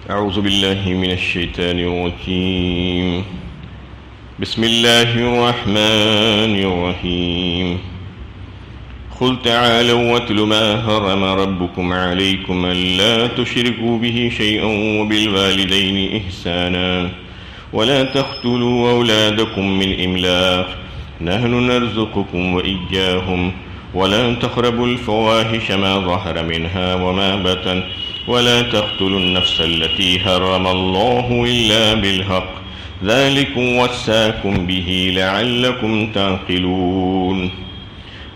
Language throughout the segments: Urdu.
أعوذ بالله من الشيطان الرجيم. بسم الله الرحمن الرحيم. قل تعالوا واتل ما حرم ربكم عليكم ألا تشركوا به شيئا وبالوالدين إحسانا ولا تقتلوا أولادكم من إملاق نحن نرزقكم وإياهم ولا تقربوا الفواحش ما ظهر منها وما بطن ولا تقتلوا النفس التي حرم الله إلا بالحق ذلكم وصاكم به لعلكم تعقلون.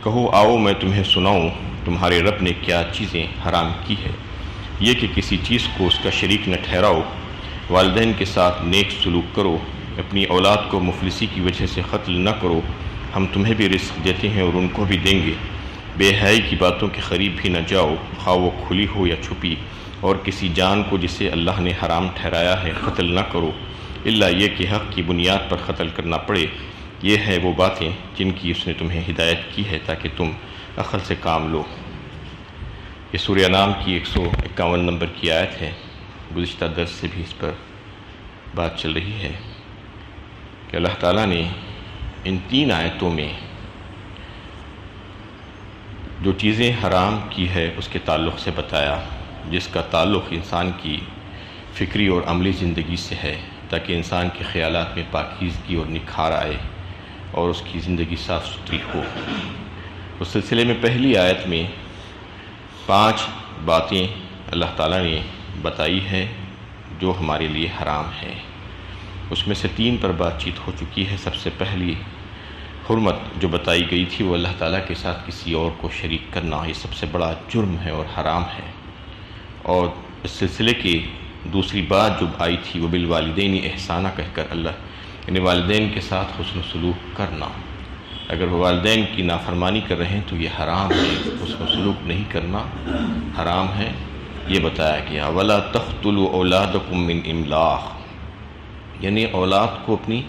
کہو آؤ میں تمہیں سناؤں تمہارے رب نے کیا چیزیں حرام کی ہے، یہ کہ کسی چیز کو اس کا شریک نہ ٹھہراؤ، والدین کے ساتھ نیک سلوک کرو، اپنی اولاد کو مفلسی کی وجہ سے قتل نہ کرو، ہم تمہیں بھی رزق دیتے ہیں اور ان کو بھی دیں گے، بے حیائی کی باتوں کے قریب بھی نہ جاؤ، خواہ وہ کھلی ہو یا چھپی، اور کسی جان کو جسے اللہ نے حرام ٹھہرایا ہے قتل نہ کرو، الا یہ کہ حق کی بنیاد پر قتل کرنا پڑے. یہ ہے وہ باتیں جن کی اس نے تمہیں ہدایت کی ہے تاکہ تم عقل سے کام لو. یہ سورہ انعام کی 151 نمبر کی آیت ہے. گزشتہ درس سے بھی اس پر بات چل رہی ہے کہ اللہ تعالیٰ نے ان 3 آیتوں میں جو چیزیں حرام کی ہے اس کے تعلق سے بتایا، جس کا تعلق انسان کی فکری اور عملی زندگی سے ہے تاکہ انسان کے خیالات میں پاکیزگی اور نکھار آئے اور اس کی زندگی صاف ستھری ہو. اس سلسلے میں پہلی آیت میں 5 باتیں اللہ تعالیٰ نے بتائی ہے جو ہمارے لیے حرام ہے. اس میں سے 3 پر بات چیت ہو چکی ہے. سب سے پہلی حرمت جو بتائی گئی تھی وہ اللہ تعالیٰ کے ساتھ کسی اور کو شریک کرنا، یہ سب سے بڑا جرم ہے اور حرام ہے. اور اس سلسلے کی دوسری بات جو آئی تھی وہ بالوالدین احسانہ کہہ کر اللہ یعنی والدین کے ساتھ حسن و سلوک کرنا. اگر وہ والدین کی نافرمانی کر رہے ہیں تو یہ حرام ہے، حسن و سلوک نہیں کرنا حرام ہے، یہ بتایا گیا. ولا تقتلوا اولادکم من املاق، یعنی اولاد کو اپنی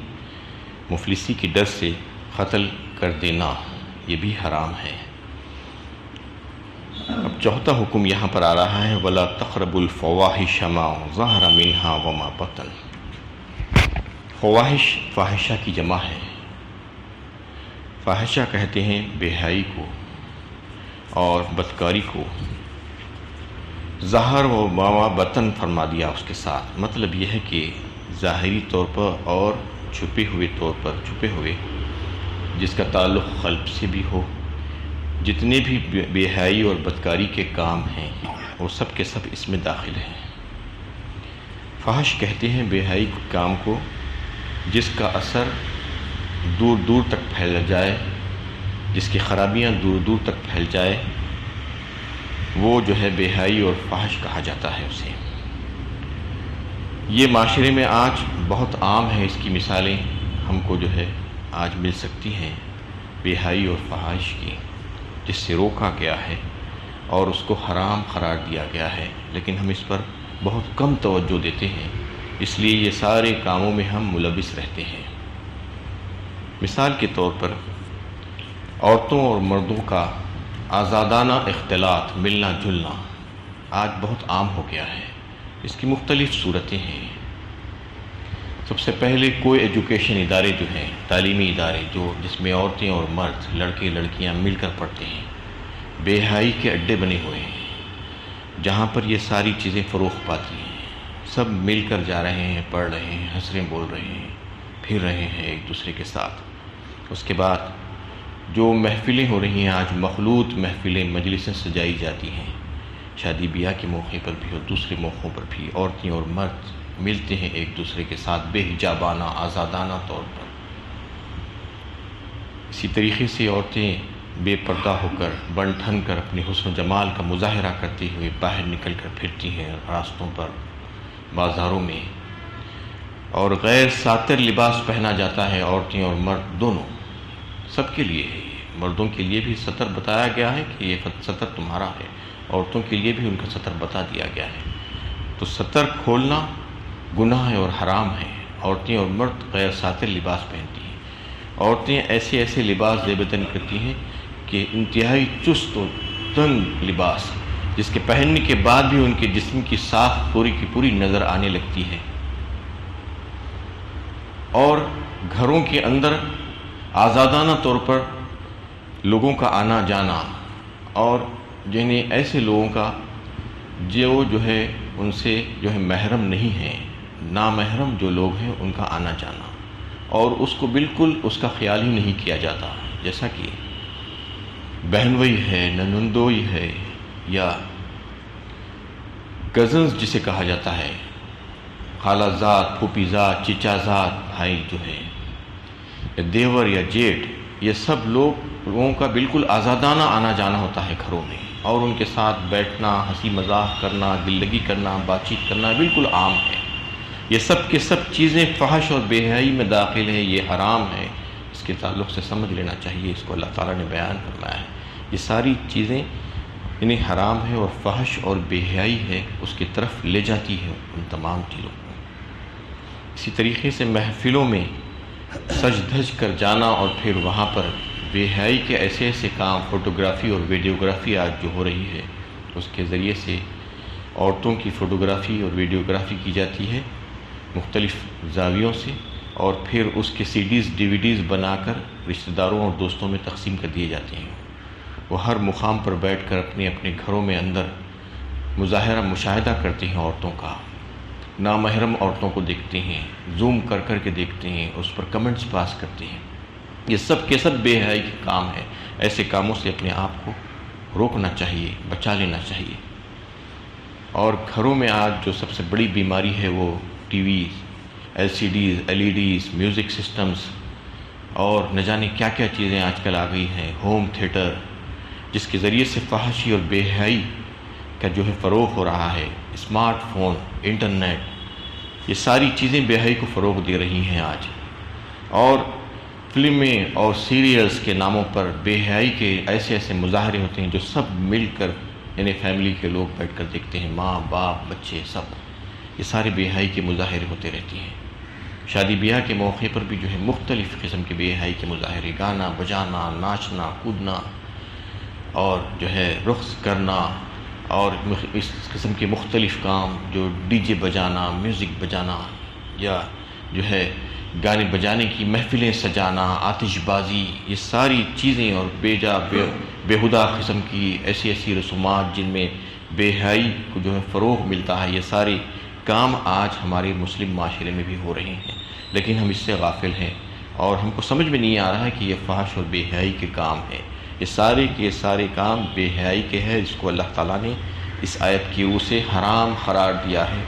مفلسی کی ڈر سے قتل کر دینا، یہ بھی حرام ہے. اب چوتھا حکم یہاں پر آ رہا ہے ولا تقربوا الفواحش ما ظہر منها وما بطن. فواحش فاحشہ کی جمع ہے. فاحشہ کہتے ہیں بے حیائی کو اور بدکاری کو. ظاہر و ما بطن فرما دیا اس کے ساتھ. مطلب یہ ہے کہ ظاہری طور پر اور چھپے ہوئے طور پر، چھپے ہوئے جس کا تعلق قلب سے بھی ہو. جتنے بھی بے حیائی اور بدکاری کے کام ہیں وہ سب کے سب اس میں داخل ہیں. فحش کہتے ہیں بے حیائی کے کام کو جس کا اثر دور دور تک پھیل جائے، جس کی خرابیاں دور دور تک پھیل جائے، وہ جو ہے بے حیائی اور فحش کہا جاتا ہے اسے. یہ معاشرے میں آج بہت عام ہے. اس کی مثالیں ہم کو جو ہے آج مل سکتی ہیں بے حیائی اور فحش کی، جس سے روکا گیا ہے اور اس کو حرام قرار دیا گیا ہے، لیکن ہم اس پر بہت کم توجہ دیتے ہیں، اس لیے یہ سارے کاموں میں ہم ملوث رہتے ہیں. مثال کے طور پر عورتوں اور مردوں کا آزادانہ اختلاط، ملنا جلنا آج بہت عام ہو گیا ہے. اس کی مختلف صورتیں ہیں. سب سے پہلے کوئی ایجوکیشن ادارے جو ہیں، تعلیمی ادارے جس میں عورتیں اور مرد، لڑکے لڑکیاں مل کر پڑھتے ہیں، بے حیائی کے اڈے بنے ہوئے ہیں جہاں پر یہ ساری چیزیں فروغ پاتی ہیں. سب مل کر جا رہے ہیں، پڑھ رہے ہیں، ہنس رہے بول رہے ہیں، پھر رہے ہیں ایک دوسرے کے ساتھ. اس کے بعد جو محفلیں ہو رہی ہیں آج، مخلوط محفلیں، مجلسیں سجائی جاتی ہیں، شادی بیاہ کے موقع پر بھی اور دوسرے موقعوں پر بھی عورتیں اور مرد ملتے ہیں ایک دوسرے کے ساتھ بے حجابانہ، آزادانہ طور پر. اسی طریقے سے عورتیں بے پردہ ہو کر، بن ٹھن کر اپنے حسن و جمال کا مظاہرہ کرتے ہوئے باہر نکل کر پھرتی ہیں راستوں پر، بازاروں میں. اور غیر ساتر لباس پہنا جاتا ہے عورتیں اور مرد دونوں، سب کے لیے ہے. مردوں کے لیے بھی ستر بتایا گیا ہے کہ یہ ستر تمہارا ہے، عورتوں کے لیے بھی ان کا ستر بتا دیا گیا ہے. تو ستر کھولنا گناہ ہے اور حرام ہے. عورتیں اور مرد غیر ساتر لباس پہنتی ہیں. عورتیں ایسے لباس زیب تن کرتی ہیں کہ انتہائی چست و تنگ لباس، جس کے پہننے کے بعد بھی ان کے جسم کی ساخت پوری کی پوری نظر آنے لگتی ہے، اور گھروں کے اندر آزادانہ طور پر لوگوں کا آنا جانا، اور جنہیں ایسے لوگوں کا جو ہے ان سے جو ہے محرم نہیں ہیں، نامحرم جو لوگ ہیں ان کا آنا جانا، اور اس کو بالکل اس کا خیال ہی نہیں کیا جاتا، جیسا کہ بہنوئی ہے، ننندوئی ہے، یا کزنز جسے کہا جاتا ہے، خالہ زاد، پھوپھی زاد، چچا زاد بھائی جو ہے، یا دیور یا جیٹھ، یہ سب لوگوں کا بالکل آزادانہ آنا جانا ہوتا ہے گھروں میں، اور ان کے ساتھ بیٹھنا، ہنسی مذاق کرنا، دل لگی کرنا، بات چیت کرنا بالکل عام ہے۔ یہ سب کے سب چیزیں فحش اور بے حیائی میں داخل ہے، یہ حرام ہے، اس کے تعلق سے سمجھ لینا چاہیے، اس کو اللہ تعالیٰ نے بیان فرمایا ہے۔ یہ ساری چیزیں انہیں حرام ہے اور فحش اور بے حیائی ہے، اس کی طرف لے جاتی ہے ان تمام چیزوں کو۔ اسی طریقے سے محفلوں میں سج دھج کر جانا، اور پھر وہاں پر بے حیائی کے ایسے ایسے کام، فوٹوگرافی اور ویڈیوگرافی آج جو ہو رہی ہے، اس کے ذریعے سے عورتوں کی فوٹوگرافی اور ویڈیوگرافی کی جاتی ہے مختلف زاویوں سے، اور پھر اس کے سی ڈیز ڈی وی ڈیز بنا کر رشتہ داروں اور دوستوں میں تقسیم کر دیے جاتے ہیں۔ وہ ہر مقام پر بیٹھ کر اپنے اپنے گھروں میں اندر مشاہدہ کرتے ہیں عورتوں کا، نامحرم عورتوں کو دیکھتے ہیں، زوم کر کر کے دیکھتے ہیں، اس پر کمنٹس پاس کرتے ہیں۔ یہ سب کے سب بے حیائی کے کام ہے، ایسے کاموں سے اپنے آپ کو روکنا چاہیے، بچا لینا چاہیے۔ اور گھروں میں آج جو سب سے بڑی بیماری ہے وہ TVs, LCDs, LEDs, music systems, اور نہ جانے کیا کیا چیزیں آج کل آ گئی ہیں، ہوم تھیٹر، جس کے ذریعے سے فحاشی اور بے حیائی کا جو ہے فروغ ہو رہا ہے۔ اسمارٹ فون، انٹرنیٹ، یہ ساری چیزیں بے حیائی کو فروغ دے رہی ہیں آج، اور فلمیں اور سیریلز کے ناموں پر بے حیائی کے ایسے ایسے مظاہرے ہوتے ہیں جو سب مل کر، یعنی فیملی کے لوگ بیٹھ کر دیکھتے ہیں، ماں باپ بچے سب، یہ سارے بے حیائی کے مظاہرے ہوتے رہتے ہیں۔ شادی بیاہ کے موقع پر بھی جو ہے مختلف قسم کے بے حیائی کے مظاہرے، گانا بجانا، ناچنا کودنا، اور جو ہے رقص کرنا، اور اس قسم کے مختلف کام، جو ڈی جے بجانا، میوزک بجانا، یا جو ہے گانے بجانے کی محفلیں سجانا، آتش بازی، یہ ساری چیزیں، اور بیہودہ قسم کی ایسی ایسی رسومات جن میں بے حیائی کو جو ہے فروغ ملتا ہے، یہ سارے کام آج ہمارے مسلم معاشرے میں بھی ہو رہے ہیں، لیکن ہم اس سے غافل ہیں، اور ہم کو سمجھ میں نہیں آ رہا ہے کہ یہ فحش اور بے حیائی کے کام ہیں۔ یہ سارے کے سارے کام بے حیائی کے ہیں، اس کو اللہ تعالیٰ نے اس آیت کی روح سے حرام قرار دیا ہے۔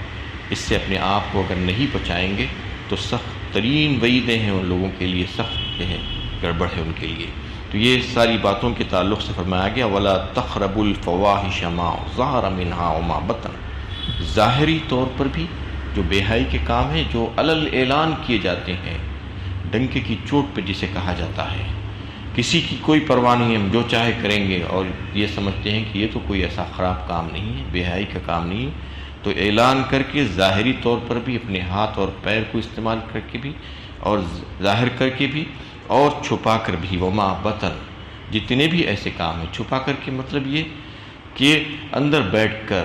اس سے اپنے آپ کو اگر نہیں بچائیں گے تو سخت ترین وعیدیں ہیں ان لوگوں کے لیے، سخت جو ہے گڑبڑ ہے ان کے لیے۔ تو یہ ساری باتوں کے تعلق سے فرمایا گیا وَلَا تَقْرَبُوا الْفَوَاحِشَ مَا ظَهَرَ مِنْهَا وَمَا بَطَنَ۔ ظاہری طور پر بھی جو بے حیائی کے کام ہیں، جو علل اعلان کیے جاتے ہیں، ڈنکے کی چوٹ پہ جسے کہا جاتا ہے، کسی کی کوئی پرواہ نہیں، ہم جو چاہے کریں گے، اور یہ سمجھتے ہیں کہ یہ تو کوئی ایسا خراب کام نہیں ہے، بے حیائی کا کام نہیں ہے، تو اعلان کر کے ظاہری طور پر بھی اپنے ہاتھ اور پیر کو استعمال کر کے بھی، اور ظاہر کر کے بھی، اور چھپا کر بھی، وما بطن، جتنے بھی ایسے کام ہیں، چھپا کر کے مطلب یہ کہ اندر بیٹھ کر،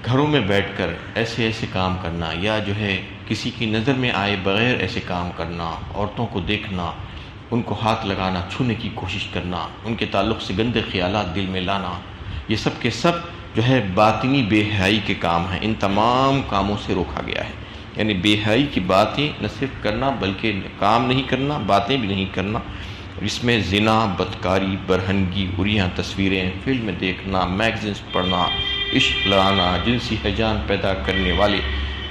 گھروں میں بیٹھ کر ایسے ایسے کام کرنا، یا جو ہے کسی کی نظر میں آئے بغیر ایسے کام کرنا، عورتوں کو دیکھنا، ان کو ہاتھ لگانا، چھونے کی کوشش کرنا، ان کے تعلق سے گندے خیالات دل میں لانا، یہ سب کے سب جو ہے باطنی بے حیائی کے کام ہیں۔ ان تمام کاموں سے روکا گیا ہے، یعنی بے حیائی کی باتیں نہ صرف کرنا بلکہ کام نہیں کرنا، باتیں بھی نہیں کرنا، اس میں زنا، بدکاری، برہنگی، اریاں تصویریں، فلم دیکھنا، میگزینس پڑھنا، عشق لانا، جنسی ہیجان پیدا کرنے والے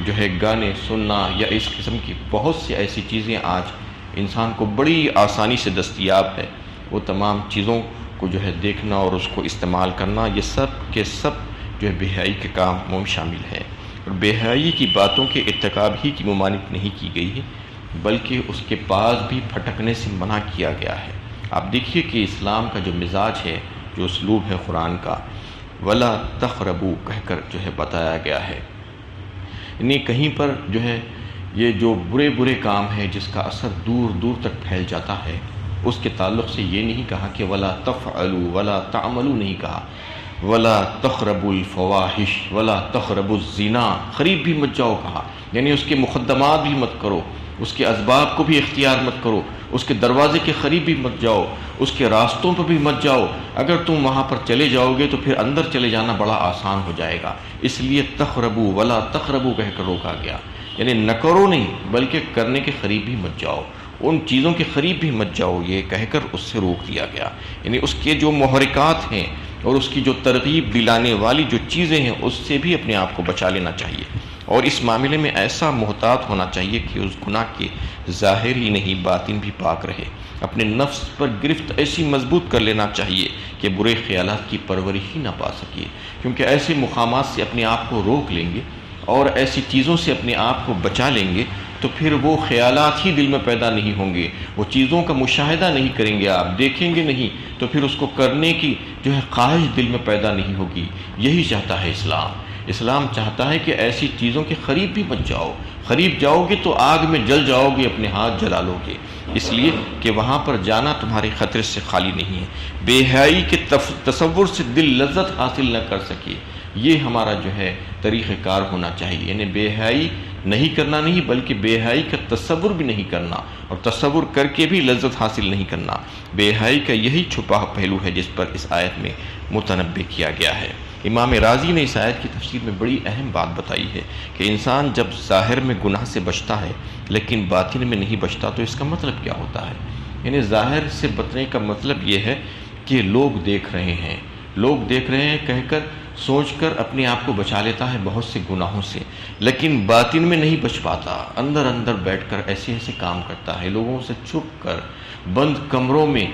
جو ہے گانے سننا، یا اس قسم کی بہت سی ایسی چیزیں آج انسان کو بڑی آسانی سے دستیاب ہے، وہ تمام چیزوں کو جو ہے دیکھنا اور اس کو استعمال کرنا، یہ سب کے سب جو ہے بے حیائی کے کاموں میں شامل ہے۔ اور بے حیائی کی باتوں کے ارتکاب ہی کی ممانعت نہیں کی گئی ہے، بلکہ اس کے پاس بھی پھٹکنے سے منع کیا گیا ہے۔ آپ دیکھیے کہ اسلام کا جو مزاج ہے، جو اسلوب ہے قرآن کا، ولا تقربوا کہہ کر جو ہے بتایا گیا ہے، یعنی کہیں پر جو ہے یہ جو برے برے کام ہیں جس کا اثر دور دور تک پھیل جاتا ہے، اس کے تعلق سے یہ نہیں کہا کہ ولا تفعلوا ولا تعملوا نہیں کہا، ولا تقربوا الفواحش ولا تقربوا الزنا، قریب بھی مت جاؤ کہا، یعنی اس کے مقدمات بھی مت کرو، اس کے اسباب کو بھی اختیار مت کرو، اس کے دروازے کے قریب بھی مت جاؤ، اس کے راستوں پر بھی مت جاؤ۔ اگر تم وہاں پر چلے جاؤ گے تو پھر اندر چلے جانا بڑا آسان ہو جائے گا، اس لیے تقربوا ولا تقربوا کہہ کر روکا گیا، یعنی نہ کرو نہیں بلکہ کرنے کے قریب بھی مت جاؤ، ان چیزوں کے قریب بھی مت جاؤ، یہ کہہ کر اس سے روک دیا گیا، یعنی اس کے جو محرکات ہیں اور اس کی جو ترغیب دلانے والی جو چیزیں ہیں اس سے بھی اپنے آپ کو بچا لینا چاہیے، اور اس معاملے میں ایسا محتاط ہونا چاہیے کہ اس گناہ کے ظاہر ہی نہیں باطن بھی پاک رہے، اپنے نفس پر گرفت ایسی مضبوط کر لینا چاہیے کہ برے خیالات کی پرورش ہی نہ پا سکے، کیونکہ ایسے مقامات سے اپنے آپ کو روک لیں گے اور ایسی چیزوں سے اپنے آپ کو بچا لیں گے تو پھر وہ خیالات ہی دل میں پیدا نہیں ہوں گے، وہ چیزوں کا مشاہدہ نہیں کریں گے، آپ دیکھیں گے نہیں تو پھر اس کو کرنے کی جو ہے خواہش دل میں پیدا نہیں ہوگی۔ یہی چاہتا ہے اسلام چاہتا ہے کہ ایسی چیزوں کے قریب بھی مت جاؤ، قریب جاؤ گے تو آگ میں جل جاؤ گے، اپنے ہاتھ جلا لو گے، اس لیے کہ وہاں پر جانا تمہارے خطرے سے خالی نہیں ہے۔ بے حیائی کے تصور سے دل لذت حاصل نہ کر سکے، یہ ہمارا جو ہے طریقہ کار ہونا چاہیے، یعنی بے حیائی نہیں کرنا نہیں بلکہ بے حیائی کا تصور بھی نہیں کرنا، اور تصور کر کے بھی لذت حاصل نہیں کرنا۔ بے حیائی کا یہی چھپا پہلو ہے جس پر اس آیت میں متنبہ کیا گیا ہے۔ امام رازی نے اس آیت کی تفسیر میں بڑی اہم بات بتائی ہے کہ انسان جب ظاہر میں گناہ سے بچتا ہے لیکن باطن میں نہیں بچتا تو اس کا مطلب کیا ہوتا ہے، یعنی ظاہر سے بچنے کا مطلب یہ ہے کہ لوگ دیکھ رہے ہیں کہہ کر سوچ کر اپنے آپ کو بچا لیتا ہے بہت سے گناہوں سے، لیکن باطن میں نہیں بچ پاتا، اندر بیٹھ کر ایسے کام کرتا ہے، لوگوں سے چھپ کر بند کمروں میں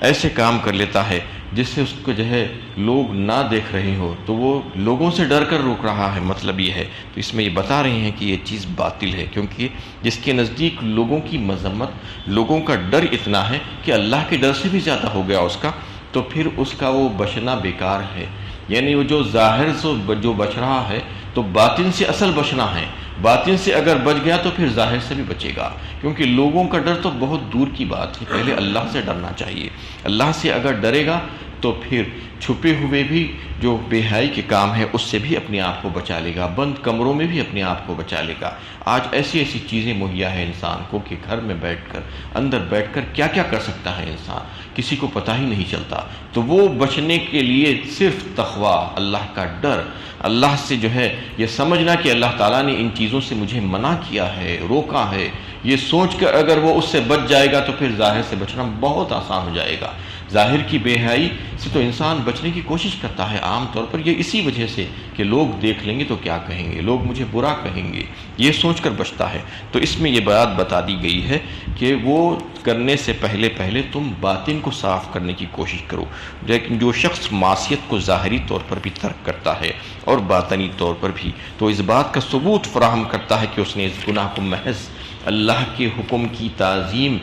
ایسے کام کر لیتا ہے جس سے اس کو جو ہے لوگ نہ دیکھ رہے ہو تو وہ لوگوں سے ڈر کر روک رہا ہے، مطلب یہ ہے۔ تو اس میں یہ بتا رہے ہیں کہ یہ چیز باطل ہے، کیونکہ جس کے نزدیک لوگوں کی مذمت، لوگوں کا ڈر اتنا ہے کہ اللہ کے ڈر سے بھی زیادہ ہو گیا اس کا، تو پھر اس کا وہ بچنا بیکار ہے، یعنی وہ جو ظاہر سے جو بچ رہا ہے تو باطن سے اصل بچنا ہے، باطن سے اگر بچ گیا تو پھر ظاہر سے بھی بچے گا، کیونکہ لوگوں کا ڈر تو بہت دور کی بات ہے، پہلے اللہ سے ڈرنا چاہیے۔ اللہ سے اگر ڈرے گا تو پھر چھپے ہوئے بھی جو بے حیائی کے کام ہے اس سے بھی اپنے آپ کو بچا لے گا، بند کمروں میں بھی اپنے آپ کو بچا لے گا۔ آج ایسی چیزیں مہیا ہے انسان کو کہ گھر میں بیٹھ کر، اندر بیٹھ کر کیا کیا کر سکتا ہے انسان، کسی کو پتہ ہی نہیں چلتا۔ تو وہ بچنے کے لیے صرف تقویٰ، اللہ کا ڈر، اللہ سے جو ہے یہ سمجھنا کہ اللہ تعالیٰ نے ان چیزوں سے مجھے منع کیا ہے، روکا ہے، یہ سوچ کر اگر وہ اس سے بچ جائے گا تو پھر ظاہر سے بچنا بہت آسان ہو جائے گا۔ ظاہر کی بے حیائی سے تو انسان بچنے کی کوشش کرتا ہے عام طور پر، یہ اسی وجہ سے کہ لوگ دیکھ لیں گے تو کیا کہیں گے، لوگ مجھے برا کہیں گے، یہ سوچ کر بچتا ہے۔ تو اس میں یہ بات بتا دی گئی ہے کہ وہ کرنے سے پہلے تم باطن کو صاف کرنے کی کوشش کرو، لیکن جو شخص معصیت کو ظاہری طور پر بھی ترک کرتا ہے اور باطنی طور پر بھی، تو اس بات کا ثبوت فراہم کرتا ہے کہ اس نے اس گناہ کو محض اللہ کے حکم کی تعظیم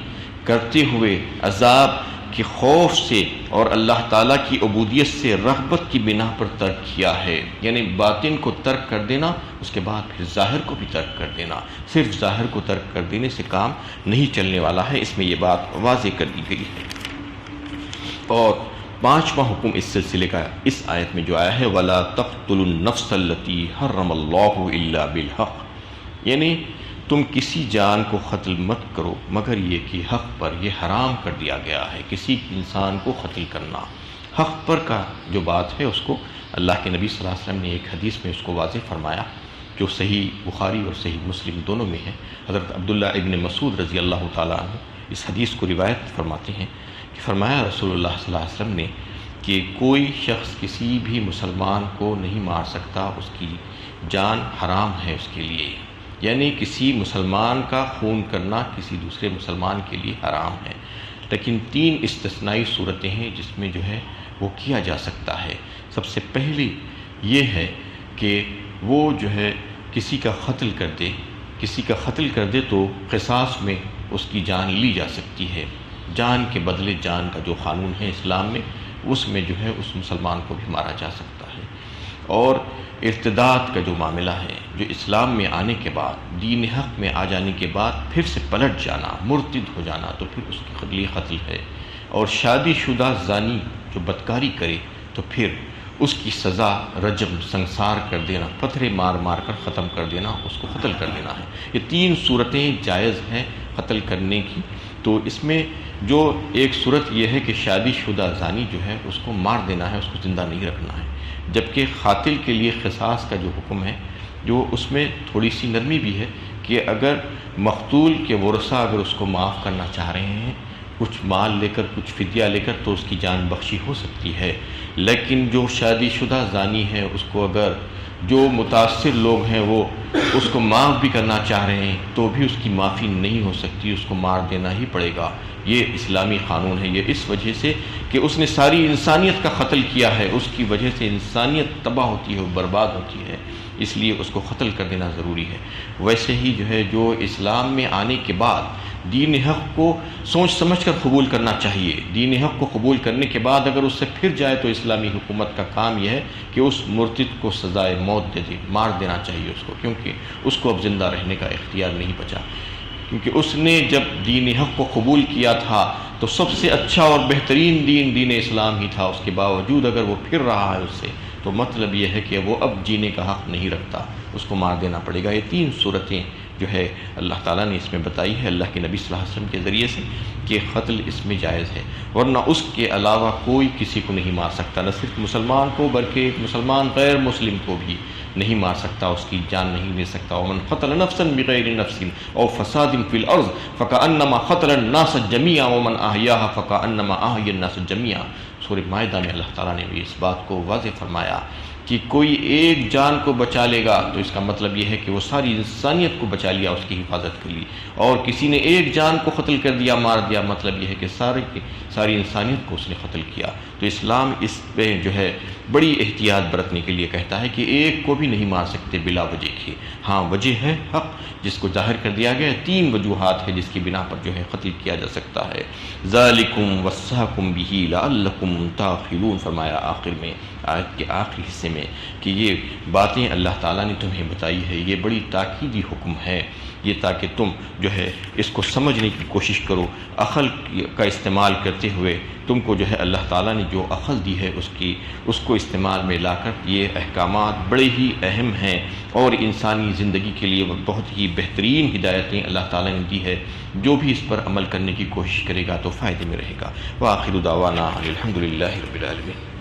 کرتے ہوئے، عذاب کے خوف سے اور اللہ تعالیٰ کی عبودیت سے رغبت کی بنا پر ترک کیا ہے، یعنی باطن کو ترک کر دینا، اس کے بعد پھر ظاہر کو بھی ترک کر دینا، صرف ظاہر کو ترک کر دینے سے کام نہیں چلنے والا ہے، اس میں یہ بات واضح کر دی گئی ہے۔ اور پانچواں حکم اس سلسلے کا اس آیت میں جو آیا ہے وَلَا تَقْتُلُوا النَّفْسَ الَّتِي حَرَّمَ اللَّهُ إِلَّا بِالْحَقِّ، یعنی تم کسی جان کو قتل مت کرو مگر یہ کہ حق پر، یہ حرام کر دیا گیا ہے کسی انسان کو قتل کرنا۔ حق پر کا جو بات ہے اس کو اللہ کے نبی صلی اللہ علیہ وسلم نے ایک حدیث میں اس کو واضح فرمایا جو صحیح بخاری اور صحیح مسلم دونوں میں ہے۔ حضرت عبداللہ ابن مسعود رضی اللہ تعالیٰ عنہ اس حدیث کو روایت فرماتے ہیں کہ فرمایا رسول اللہ صلی اللہ علیہ وسلم نے کہ کوئی شخص کسی بھی مسلمان کو نہیں مار سکتا، اس کی جان حرام ہے اس کے لیے، یعنی کسی مسلمان کا خون کرنا کسی دوسرے مسلمان کے لیے حرام ہے، لیکن تین استثنائی صورتیں ہیں جس میں جو ہے وہ کیا جا سکتا ہے۔ سب سے پہلی یہ ہے کہ وہ جو ہے کسی کا قتل کر دے تو قصاص میں اس کی جان لی جا سکتی ہے، جان کے بدلے جان کا جو قانون ہے اسلام میں، اس میں جو ہے اس مسلمان کو بھی مارا جا سکتا ہے۔ اور ارتداد کا جو معاملہ ہے، جو اسلام میں آنے کے بعد، دین حق میں آ جانے کے بعد پھر سے پلٹ جانا، مرتد ہو جانا، تو پھر اس کے لیے قتل ہے۔ اور شادی شدہ زانی جو بدکاری کرے تو پھر اس کی سزا رجم، سنسار کر دینا، پتھرے مار مار کر ختم کر دینا، اس کو قتل کر دینا ہے۔ یہ 3 صورتیں جائز ہیں قتل کرنے کی۔ تو اس میں جو ایک صورت یہ ہے کہ شادی شدہ زانی جو ہے اس کو مار دینا ہے، اس کو زندہ نہیں رکھنا ہے، جبکہ قاتل کے لیے قصاص کا جو حکم ہے، جو اس میں تھوڑی سی نرمی بھی ہے کہ اگر مقتول کے ورثہ اگر اس کو معاف کرنا چاہ رہے ہیں کچھ مال لے کر، کچھ فدیہ لے کر، تو اس کی جان بخشی ہو سکتی ہے، لیکن جو شادی شدہ زانی ہے اس کو اگر جو متاثر لوگ ہیں وہ اس کو معاف بھی کرنا چاہ رہے ہیں تو بھی اس کی معافی نہیں ہو سکتی، اس کو مار دینا ہی پڑے گا۔ یہ اسلامی قانون ہے۔ یہ اس وجہ سے کہ اس نے ساری انسانیت کا قتل کیا ہے، اس کی وجہ سے انسانیت تباہ ہوتی ہے، برباد ہوتی ہے، اس لیے اس کو قتل کر دینا ضروری ہے۔ ویسے ہی جو ہے جو اسلام میں آنے کے بعد دین حق کو سوچ سمجھ کر قبول کرنا چاہیے، دین حق کو قبول کرنے کے بعد اگر اس سے پھر جائے تو اسلامی حکومت کا کام یہ ہے کہ اس مرتد کو سزائے موت دے دے، مار دینا چاہیے اس کو، کیونکہ اس کو اب زندہ رہنے کا اختیار نہیں بچا، کیونکہ اس نے جب دین حق کو قبول کیا تھا تو سب سے اچھا اور بہترین دین اسلام ہی تھا، اس کے باوجود اگر وہ پھر رہا ہے اس سے تو مطلب یہ ہے کہ وہ اب جینے کا حق نہیں رکھتا، اس کو مار دینا پڑے گا۔ یہ 3 صورتیں جو ہے اللہ تعالیٰ نے اس میں بتائی ہے اللہ کے نبی صلی اللہ علیہ وسلم کے ذریعے سے کہ قتل اس میں جائز ہے، ورنہ اس کے علاوہ کوئی کسی کو نہیں مار سکتا، نہ صرف مسلمان کو بلکہ ایک مسلمان غیر مسلم کو بھی نہیں مار سکتا، اس کی جان نہیں لے سکتا۔ ومن قتل نفسا بغیر نفس او فساد فی الارض فکأنما قتل الناس جميعا ومن احیاها فکأنما احیا الناس جميعا۔ سورہ مائدہ میں اللہ تعالیٰ نے بھی اس بات کو واضح فرمایا کہ کوئی ایک جان کو بچا لے گا تو اس کا مطلب یہ ہے کہ وہ ساری انسانیت کو بچا لیا، اس کی حفاظت کے لیے، اور کسی نے ایک جان کو قتل کر دیا، مار دیا، مطلب یہ ہے کہ ساری انسانیت کو اس نے قتل کیا۔ تو اسلام اس پہ جو ہے بڑی احتیاط برتنے کے لیے کہتا ہے کہ ایک کو بھی نہیں مار سکتے بلا وجہ کے۔ ہاں وجہ ہے حق جس کو ظاہر کر دیا گیا ہے، 3 وجوہات ہے جس کی بنا پر جو ہے قتل کیا جا سکتا ہے۔ ذالکم وصاکم بہ لعلکم تعقلون، فرمایا آخر میں، آیت کے آخری حصے میں، کہ یہ باتیں اللہ تعالیٰ نے تمہیں بتائی ہے، یہ بڑی تاکیدی حکم ہے، یہ تاکہ تم جو ہے اس کو سمجھنے کی کوشش کرو، عقل کا استعمال کرتے ہوئے تم کو جو ہے اللہ تعالیٰ نے جو عقل دی ہے اس کو استعمال میں لا کر یہ احکامات بڑے ہی اہم ہیں اور انسانی زندگی کے لیے بہت ہی بہترین ہدایتیں اللہ تعالیٰ نے دی ہے، جو بھی اس پر عمل کرنے کی کوشش کرے گا تو فائدے میں رہے گا۔ وآخر دعوانا الحمد للہ رب العالمین۔